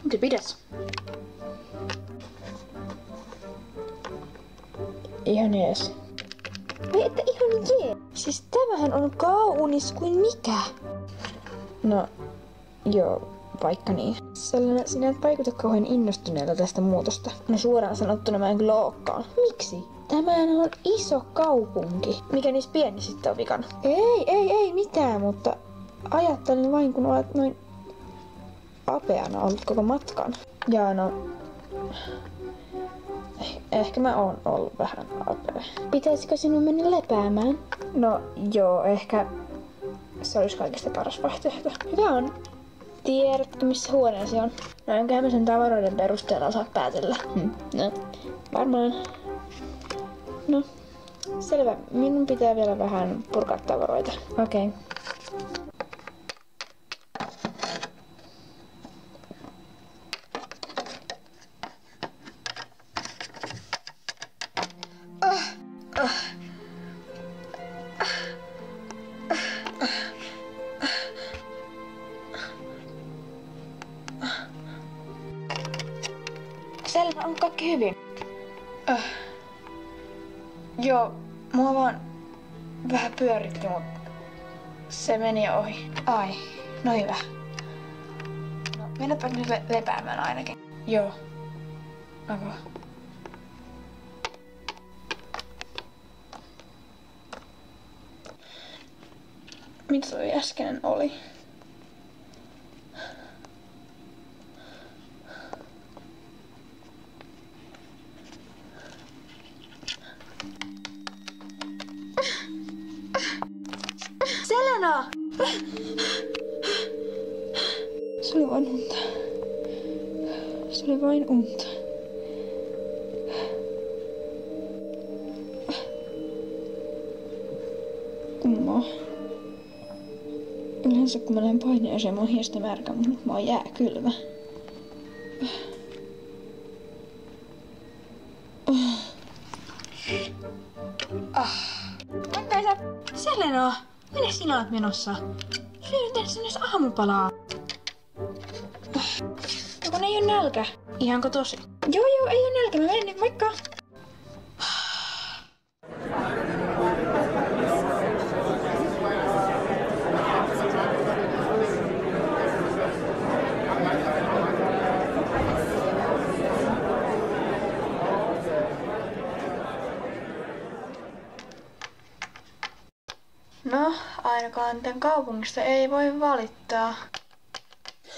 Mitä pidäs? Ihan jees. Ei, että ihan jees. Siis tämähän on kaunis kuin mikä. No, joo, vaikka niin. Selena, sinä et vaikuta kauhean innostuneelta tästä muutosta. No suoraan sanottuna mä en kyllä ookaan. Miksi? Tämähän on iso kaupunki. Mikä niissä pienissä sitten on vikana? Ei mitään, mutta ajattelin vain kun olet noin apeana ollut koko matkan. Ja no, ehkä mä oon ollut vähän apea. Pitäisikö sinun mennä lepäämään? No joo, ehkä se olisi kaikista paras vaihtoehto. Hyvä on. Tiedätkö missä huoneesi on? No enköhän mä sen tavaroiden perusteella osaa päätellä. No, varmaan. No, selvä. Minun pitää vielä vähän purkaa tavaroita. Okei. Selena, on kaikki hyvin? Joo, mua vaan vähän pyöritti, mutta se meni ohi. Ai, no hyvä. No, mennäpä nyt lepäämään ainakin. Joo. Okay. Mitä toi äskeinen oli? Selena! Se oli vain unta. Se oli vain unta. Kummaa. Yleensä kun mä lähden paineeseen, mä oon hiestä märkä, mutta nyt mä oon jääkylmä. Vaikka isä, Selena! Minne sinä olet menossa? Syö nyt sinne aamupalaa. Joko ei oo nälkä? Ihanko tosi? Joo, ei oo nälkä. Mä menen, moikka! No, ainakaan tän kaupungista ei voi valittaa.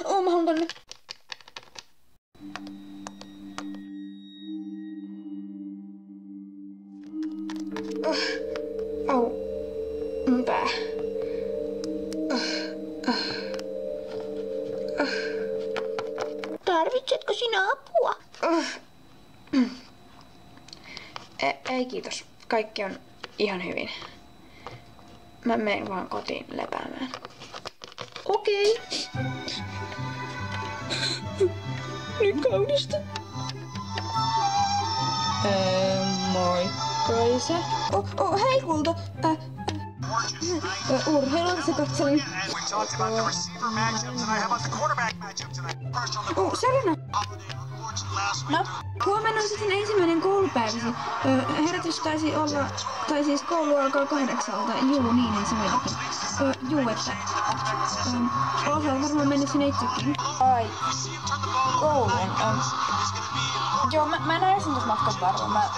Mä haluan tonne. Au. Mun pää. Tarvitsetko sinä apua? Ei kiitos. Kaikki on ihan hyvin. Mä menen vaan kotiin lepäämään. Okei. Niin kaunista. Moikka isä. Hei kulta. Urheilua se katselin. Selena. No, huomenna on sitten ensimmäinen koulupäiväsi. Herätys taisi olla, tai siis koulu alkaa 8:00. Juu, niin ei se meidäkin. Juu, että osaa varmaan mennä sinne itsekin. Ai, kouluun. Joo, mä näin sen tuossa matkan varmaan.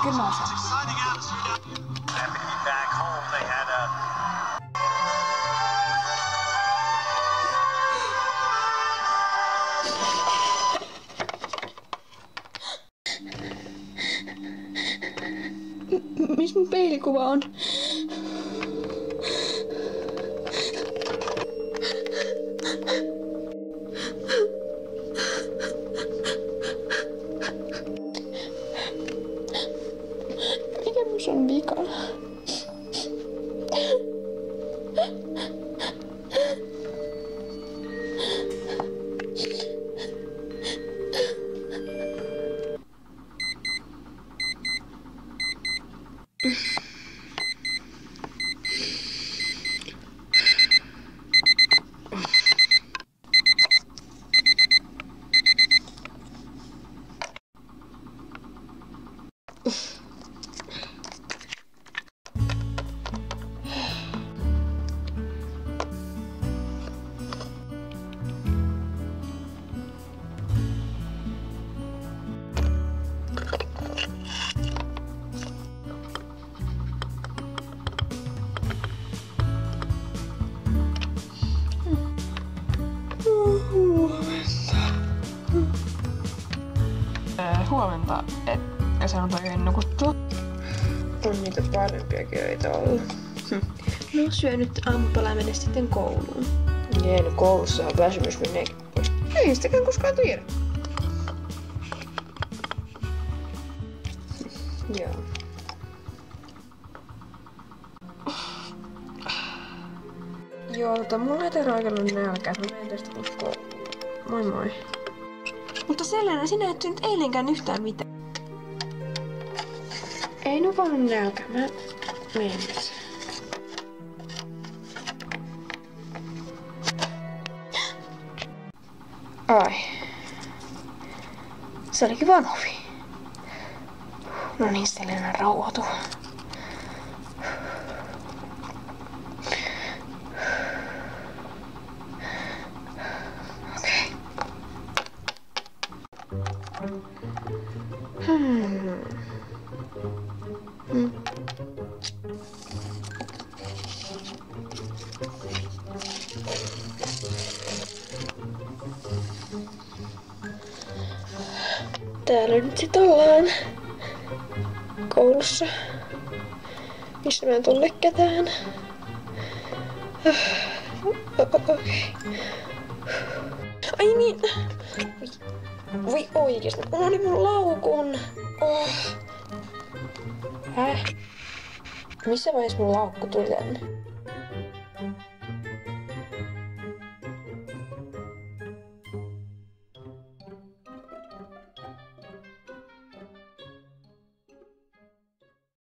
Kyllä mä osaan. Missä mun peilikuva on? Mikä mus on vikana? saanut oikein nukuttua. On niitä parempiakin öitä ollut. No syönyt aamupalaa mennä sitten kouluun. Jee, no koulussa on väsymys meneekin pois. Ei sitäkään koskaan tiedä. Joo. Joo, mulla ei tehdä oikein nälkää. Mä menen tästä kouluun. Moi moi. Mutta Selena, sinä et syönyt eilenkään yhtään mitään. Ei nu vaan nälkä. Mä menen tässä. Ai. Se olikin vaan ovi. No niin, Selena rauhoitu. Okei. Täällä nyt sit ollaan koulussa, missä mä en tunne ketään. Okei. Ai niin! Voi oikeesti, mä unohdin mun laukun. Oh. Häh? Missä vaiheessa mun laukku tuli tänne?